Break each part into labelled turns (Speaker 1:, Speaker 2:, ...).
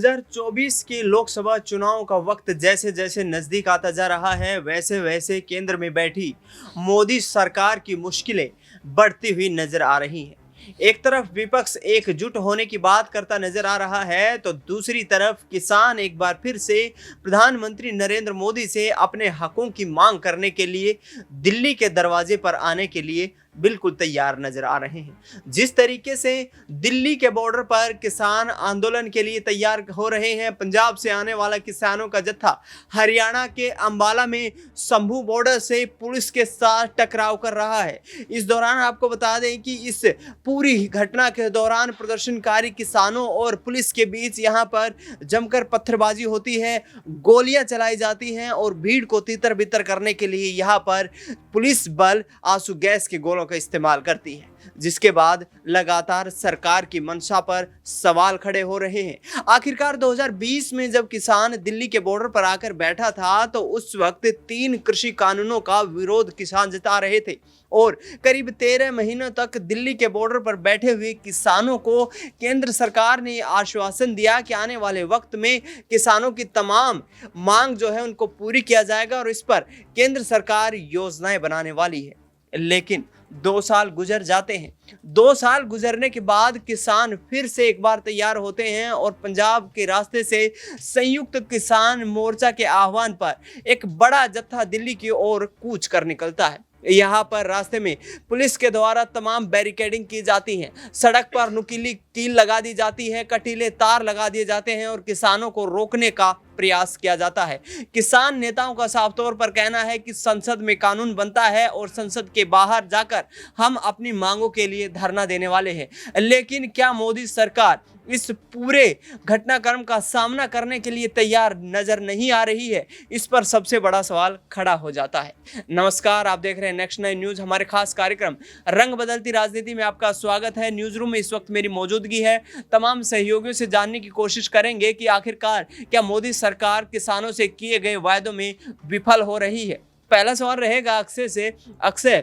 Speaker 1: 2024 के लोकसभा चुनाव का वक्त जैसे जैसे नजदीक आता जा रहा है, वैसे वैसे केंद्र में बैठी मोदी सरकार की मुश्किलें बढ़ती हुई नजर आ रही हैं। एक तरफ विपक्ष एकजुट होने की बात करता नजर आ रहा है, तो दूसरी तरफ किसान एक बार फिर से प्रधानमंत्री नरेंद्र मोदी से अपने हकों की मांग करने के लिए दिल्ली के दरवाजे पर आने के लिए बिल्कुल तैयार नजर आ रहे हैं। जिस तरीके से दिल्ली के बॉर्डर पर किसान आंदोलन के लिए तैयार हो रहे हैं, पंजाब से आने वाला किसानों का जत्था हरियाणा के अंबाला में शंभू बॉर्डर से पुलिस के साथ टकराव कर रहा है। इस दौरान आपको बता दें कि इस पूरी घटना के दौरान प्रदर्शनकारी किसानों और पुलिस के बीच यहां पर जमकर पत्थरबाजी होती है, गोलियां चलाई जाती हैं और भीड़ को तितर बितर करने के लिए यहां पर पुलिस बल आंसू गैस के गोलों का इस्तेमाल करती है, जिसके बाद लगातार सरकार की मंशा पर सवाल खड़े हो रहे हैं। आखिरकार 2020 में जब किसान दिल्ली के बॉर्डर पर आकर बैठा था, तो उस वक्त 3 कृषि कानूनों का विरोध किसान जता रहे थे और करीब 13 महीनों तक दिल्ली के बॉर्डर पर बैठे हुए किसानों को केंद्र सरकार ने आश्वासन दिया कि आने वाले वक्त में किसानों की तमाम मांग जो है उनको पूरी किया जाएगा और इस पर केंद्र सरकार योजनाएं बनाने वाली है। लेकिन 2 साल गुजर जाते हैं। 2 साल गुजरने के बाद किसान फिर से एक बार तैयार होते हैं और पंजाब के रास्ते से संयुक्त किसान मोर्चा के आह्वान पर एक बड़ा जत्था दिल्ली की ओर कूच कर निकलता है। यहाँ पर रास्ते में पुलिस के द्वारा तमाम बैरिकेडिंग की जाती है, सड़क पर नुकीली कील लगा दी जाती है, कटीले तार लगा दिए जाते हैं और किसानों को रोकने का प्रयास किया जाता है। किसान नेताओं का साफ तौर पर कहना है कि संसद में कानून बनता है और संसद के बाहर जाकर हम अपनी मांगों के लिए धरना देने वाले हैं। लेकिन क्या मोदी सरकार इस पूरे घटनाक्रम का सामना करने के लिए तैयार नजर नहीं आ रही है? इस पर सबसे बड़ा सवाल खड़ा हो जाता है। नमस्कार, आप देख रहे हैं नेक्स्ट 9 न्यूज। हमारे खास कार्यक्रम रंग बदलती राजनीति में आपका स्वागत है। न्यूज रूम में इस वक्त मेरी मौजूदगी है। तमाम सहयोगियों से जानने की कोशिश करेंगे कि आखिरकार क्या मोदी सरकार किसानों से किए गए वायदों में विफल हो रही है। पहला सवाल रहेगा अक्सर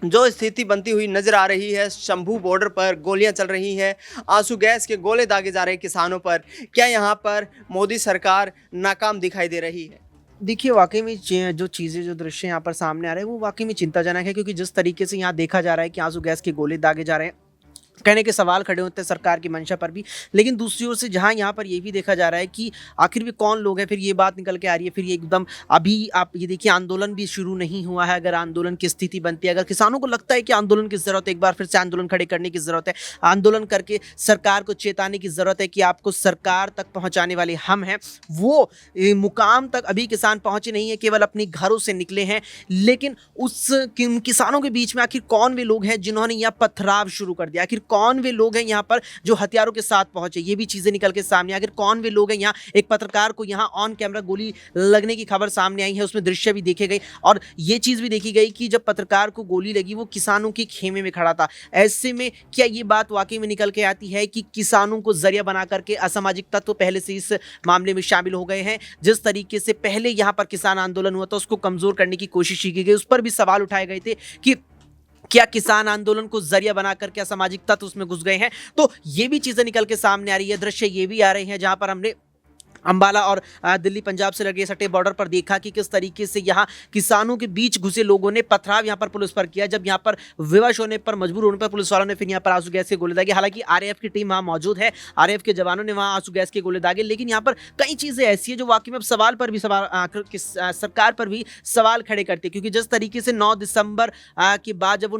Speaker 1: जो स्थिति बनती हुई नजर आ रही है, शंभू बॉर्डर पर गोलियां चल रही हैं, आंसू गैस के गोले दागे जा रहे हैं किसानों पर, क्या यहां पर मोदी सरकार नाकाम दिखाई दे रही है?
Speaker 2: देखिए, वाक़ई में जो चीज़ें, जो दृश्य यहाँ पर सामने आ रहे हैं, वो वाक़ई में चिंताजनक है, क्योंकि जिस तरीके से यहाँ देखा जा रहा है कि आंसू गैस के गोले दागे जा रहे हैं, कहने के सवाल खड़े होते हैं सरकार की मंशा पर भी। लेकिन दूसरी ओर से जहाँ यहाँ पर ये भी देखा जा रहा है कि आखिर में कौन लोग हैं, फिर ये बात निकल के आ रही है, फिर ये एकदम अभी आप ये देखिए, आंदोलन भी शुरू नहीं हुआ है। अगर आंदोलन की स्थिति बनती है, अगर किसानों को लगता है कि आंदोलन की ज़रूरत है, एक बार फिर से आंदोलन खड़े करने की ज़रूरत है, आंदोलन करके सरकार को चेताने की ज़रूरत है कि आपको सरकार तक पहुँचाने वाले हम हैं, वो मुकाम तक अभी किसान पहुँचे नहीं है, केवल अपने घरों से निकले हैं। लेकिन उस किसानों के बीच में आखिर कौन वे लोग हैं जिन्होंने यह पथराव शुरू कर दिया? आखिर कौन वे लोग हैं यहाँ पर जो हथियारों के साथ पहुंचे? ये भी चीजें निकल के सामने। आखिर कौन वे लोग हैं? यहाँ एक पत्रकार को यहाँ ऑन कैमरा गोली लगने की खबर सामने आई है, उसमें दृश्य भी देखे गए और ये चीज भी देखी गई कि जब पत्रकार को गोली लगी, वो किसानों के खेमे में खड़ा था। ऐसे में क्या ये बात वाकई में निकल के आती है कि किसानों को जरिया बना करके असामाजिक तत्व पहले से इस मामले में शामिल हो गए हैं? जिस तरीके से पहले यहाँ पर किसान आंदोलन हुआ था, उसको कमजोर करने की कोशिश की गई, उस पर भी सवाल उठाए गए थे कि क्या किसान आंदोलन को जरिया बनाकर क्या सामाजिक तत्व उसमें घुस गए हैं? तो ये भी चीजें निकल के सामने आ रही है। दृश्य ये भी आ रहे हैं जहां पर हमने अंबाला और दिल्ली पंजाब से लगे सटे बॉर्डर पर देखा कि किस तरीके से यहाँ किसानों के बीच घुसे लोगों ने पथराव यहाँ पर पुलिस पर किया। जब यहाँ पर विवश होने पर, मजबूर होने पर पुलिस वालों ने फिर यहाँ पर आंसू गैस के गोले दागे। हालांकि आरएएफ की टीम वहाँ मौजूद है, आरएएफ के जवानों ने वहाँ आंसू गैस के गोले दागे, लेकिन यहाँ पर कई चीज़ें ऐसी है जो वाकई में अब सवाल पर भी सरकार पर भी सवाल खड़े करते हैं। क्योंकि जिस तरीके से 9 दिसंबर के बाद, जब वो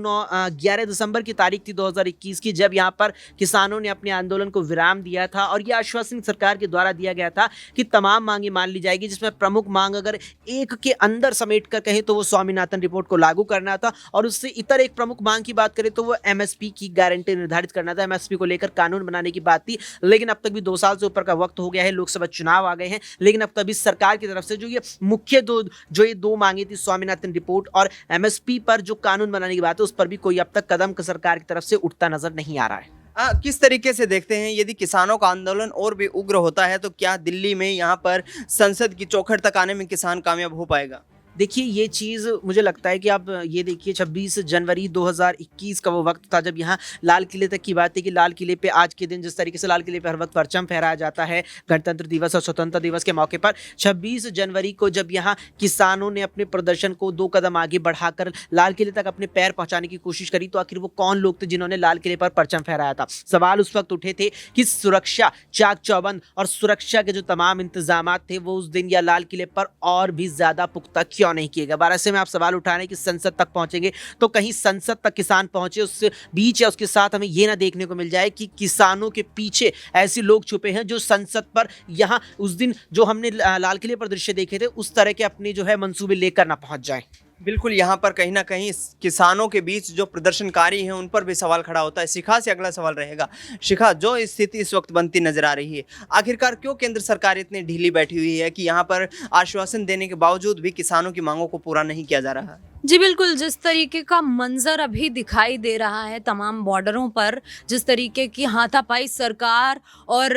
Speaker 2: 11 दिसंबर की तारीख थी 2021 की, जब यहाँ पर किसानों ने अपने आंदोलन को विराम दिया था और यह आश्वासन सरकार के द्वारा दिया गया था कि तमाम मांगे मान ली जाएगी, जिसमें प्रमुख मांग अगर एक के अंदर समेट कर कहें तो वो स्वामीनाथन रिपोर्ट को लागू करना था और उससे इतर एक प्रमुख मांग की बात करें तो वो एमएसपी की गारंटी निर्धारित करना था। एमएसपी को लेकर कानून बनाने की बात थी, लेकिन अब तक भी 2 साल से ऊपर का वक्त हो गया है, लोकसभा चुनाव आ गए हैं, लेकिन अब तक भी सरकार की तरफ से जो ये मुख्य दो मांगे थी, स्वामीनाथन रिपोर्ट और एमएसपी पर जो कानून बनाने की बात है, उस पर भी कोई अब तक कदम सरकार की तरफ से उठता नजर नहीं आ रहा है।
Speaker 1: किस तरीके से देखते हैं, यदि किसानों का आंदोलन और भी उग्र होता है तो क्या दिल्ली में यहाँ पर संसद की चौखट तक आने में किसान कामयाब हो पाएगा?
Speaker 2: देखिए ये चीज़ मुझे लगता है कि आप ये देखिए 26 जनवरी 2021 का वो वक्त था जब यहाँ लाल किले तक की बात है कि लाल किले पे आज के दिन जिस तरीके से लाल किले पे हर वक्त परचम फहराया जाता है गणतंत्र दिवस और स्वतंत्रता दिवस के मौके पर 26 जनवरी को जब यहाँ किसानों ने अपने प्रदर्शन को 2 कदम आगे बढ़ाकर लाल किले तक अपने पैर पहुंचाने की कोशिश करी तो आखिर वो कौन लोग थे जिन्होंने लाल किले पर परचम फहराया था। सवाल उस वक्त उठे थे कि सुरक्षा चाक चौबंद और सुरक्षा के जो तमाम इंतजाम थे वो उस दिन या लाल किले पर और भी ज्यादा पुख्ता क्यों नहीं किए गए। बार ऐसे में आप सवाल उठा रहे हैं कि संसद तक पहुंचेंगे तो कहीं संसद तक किसान पहुंचे उस बीच या उसके साथ हमें यह ना देखने को मिल जाए कि किसानों के पीछे ऐसे लोग छुपे हैं जो संसद पर यहां उस दिन जो हमने लाल किले पर दृश्य देखे थे उस तरह के अपने जो है मंसूबे लेकर ना पहुंच जाए।
Speaker 1: बिल्कुल, यहाँ पर कहीं ना कहीं किसानों के बीच जो प्रदर्शनकारी हैं उन पर भी सवाल खड़ा होता है। शिखा से अगला सवाल रहेगा। शिखा, जो स्थिति इस वक्त बनती नजर आ रही है, आखिरकार क्यों केंद्र सरकार इतनी ढीली बैठी हुई है कि यहाँ पर आश्वासन देने के बावजूद भी किसानों की मांगों को पूरा नहीं किया जा रहा है?
Speaker 3: जी बिल्कुल, जिस तरीके का मंजर अभी दिखाई दे रहा है तमाम बॉर्डरों पर, जिस तरीके की हाथापाई सरकार और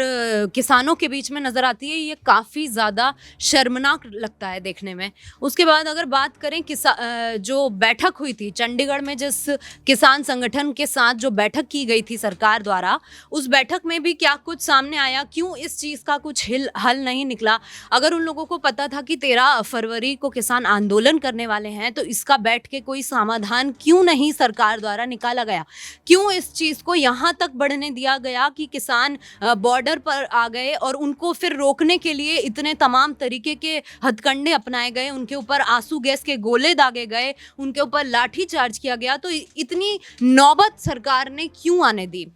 Speaker 3: किसानों के बीच में नज़र आती है, ये काफ़ी ज़्यादा शर्मनाक लगता है देखने में। उसके बाद अगर बात करें जो बैठक हुई थी चंडीगढ़ में, जिस किसान संगठन के साथ जो बैठक की गई थी सरकार द्वारा, उस बैठक में भी क्या कुछ सामने आया? क्यों इस चीज़ का कुछ हल नहीं निकला? अगर उन लोगों को पता था कि 13 फरवरी को किसान आंदोलन करने वाले हैं तो इसका बैठ के कोई समाधान क्यों नहीं सरकार द्वारा निकाला गया? क्यों इस चीज को यहाँ तक बढ़ने दिया गया कि किसान बॉर्डर पर आ गए और उनको फिर रोकने के लिए इतने तमाम तरीके के हथकंडे अपनाए गए, उनके ऊपर आंसू गैस के गोले दागे गए, उनके ऊपर लाठी चार्ज किया गया? तो इतनी नौबत सरकार ने क्यों आने दी?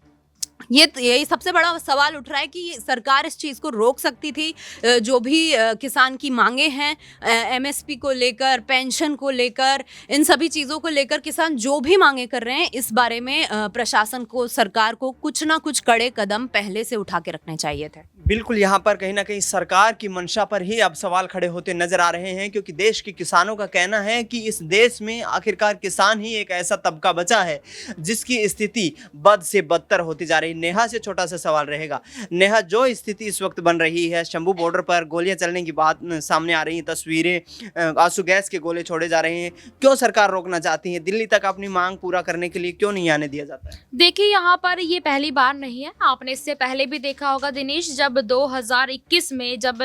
Speaker 3: यही सबसे बड़ा सवाल उठ रहा है कि सरकार इस चीज़ को रोक सकती थी। जो भी किसान की मांगे हैं एमएसपी को लेकर, पेंशन को लेकर, इन सभी चीज़ों को लेकर किसान जो भी मांगे कर रहे हैं, इस बारे में प्रशासन को, सरकार को कुछ ना कुछ कड़े कदम पहले से उठा के रखने चाहिए थे।
Speaker 1: बिल्कुल, यहाँ पर कहीं ना कहीं सरकार की मंशा पर ही अब सवाल खड़े होते नजर आ रहे हैं, क्योंकि देश के किसानों का कहना है कि इस देश में आखिरकार किसान ही एक ऐसा तबका बचा है जिसकी स्थिति बद से बदतर होती जा रही है। नेहा से छोटा सा सवाल रहेगा। नेहा, जो स्थिति इस वक्त बन रही है, शंभू बॉर्डर पर गोलियां चलने की बात सामने आ रही हैं, तस्वीरें, आंसू गैस के गोले छोड़े जा रहे हैं, क्यों सरकार रोकना चाहती है? दिल्ली तक अपनी मांग पूरा करने के लिए क्यों नहीं आने दिया जाता है?
Speaker 4: देखिए, यहाँ पर ये पहली बार नहीं है, आपने इससे पहले भी देखा होगा दिनेश, जब 2021 में जब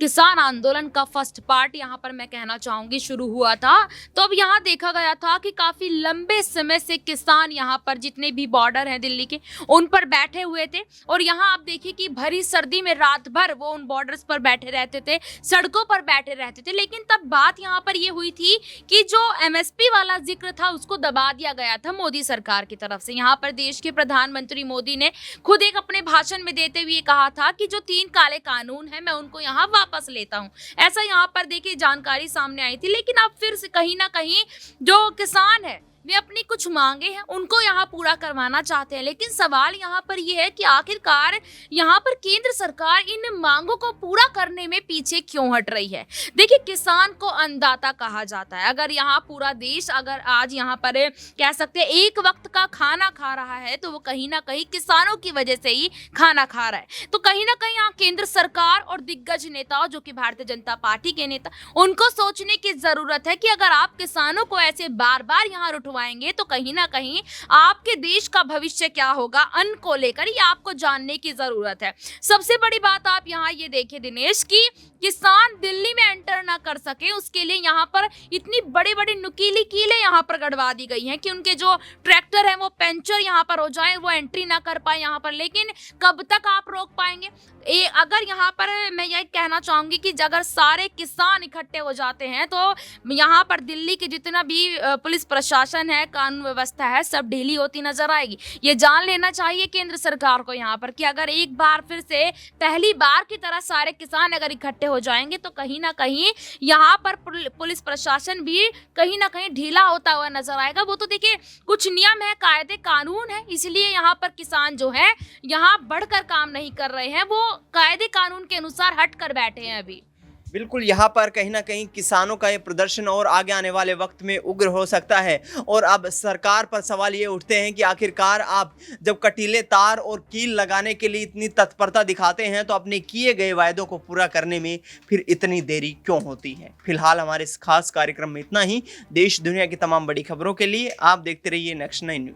Speaker 4: किसान आंदोलन का फर्स्ट पार्ट यहाँ पर मैं कहना चाहूँगी शुरू हुआ था, तो अब यहाँ देखा गया था कि काफ़ी लंबे समय से किसान यहाँ पर जितने भी बॉर्डर हैं दिल्ली के, उन पर बैठे हुए थे। और यहाँ आप देखिए कि भरी सर्दी में रात भर वो उन बॉर्डर्स पर बैठे रहते थे, सड़कों पर बैठे रहते थे। लेकिन तब बात यहाँ पर ये हुई थी कि जो एमएसपी वाला जिक्र था उसको दबा दिया गया था मोदी सरकार की तरफ से। यहाँ पर देश के प्रधानमंत्री मोदी ने खुद एक अपने भाषण में देते हुए कहा था कि जो 3 काले कानून हैं मैं उनको यहाँ वापस लेता हूँ। ऐसा यहाँ पर देखिए जानकारी सामने आई थी। लेकिन अब फिर से कहीं ना कहीं जो किसान है वे अपनी कुछ मांगे हैं उनको यहाँ पूरा करवाना चाहते हैं। लेकिन सवाल यहाँ पर यह है कि आखिरकार यहाँ पर केंद्र सरकार इन मांगों को पूरा करने में पीछे क्यों हट रही है? देखिए, किसान को अन्नदाता कहा जाता है। अगर यहाँ पूरा देश अगर आज यहाँ पर कह सकते हैं एक वक्त का खाना खा रहा है तो वो कहीं ना कहीं किसानों की वजह से ही खाना खा रहा है। तो कहीं ना कहीं यहाँ केंद्र सरकार और दिग्गज नेताओं जो कि भारतीय जनता पार्टी के नेता, उनको सोचने की जरूरत है कि अगर आप किसानों को ऐसे बार बार यहाँ आएंगे तो कहीं ना कहीं आपके देश का भविष्य क्या होगा अन्न को लेकर, ये आपको जानने की जरूरत है। सबसे बड़ी बात आप यहाँ ये देखिए दिनेश कि किसान दिल्ली में एंटर ना कर सके उसके लिए यहाँ पर इतनी बड़ी बड़ी नुकीली कीलें यहाँ पर गड़वा दी गई हैं कि उनके जो ट्रैक्टर है वो पंचर यहाँ पर हो जाए, वो एंट्री ना कर पाए यहाँ पर। लेकिन कब तक आप रोक पाएंगे? अगर यहाँ पर मैं ये कहना चाहूंगी कि अगर सारे किसान इकट्ठे हो जाते हैं तो यहाँ पर दिल्ली के जितना भी पुलिस प्रशासन है, कानून व्यवस्था है, सब ढीली होती नजर आएगी। ये जान लेना चाहिए केंद्र सरकार को यहाँ पर कि अगर एक बार फिर से पहली बार की तरह सारे किसान अगर इकट्ठे हो जाएंगे तो कहीं ना कहीं यहाँ पर पुलिस प्रशासन भी कहीं ना कहीं ढीला होता हुआ नजर आएगा। वो तो देखिए कुछ नियम है, कायदे कानून है, इसलिए यहाँ पर किसान जो है यहाँ बढ़कर काम नहीं कर रहे हैं, वो कायदे कानून के अनुसार हट कर बैठे हैं अभी।
Speaker 1: बिल्कुल, यहाँ पर कहीं न कहीं किसानों का ये प्रदर्शन और आगे आने वाले वक्त में उग्र हो सकता है। और अब सरकार पर सवाल ये उठते हैं कि आखिरकार आप जब कटीले तार और कील लगाने के लिए इतनी तत्परता दिखाते हैं, तो अपने किए गए वायदों को पूरा करने में फिर इतनी देरी क्यों होती है। फिलहाल हमारे इस खास कार्यक्रम में इतना ही। देश दुनिया की तमाम बड़ी खबरों के लिए आप देखते रहिए नेक्स्ट 9 न्यूज़।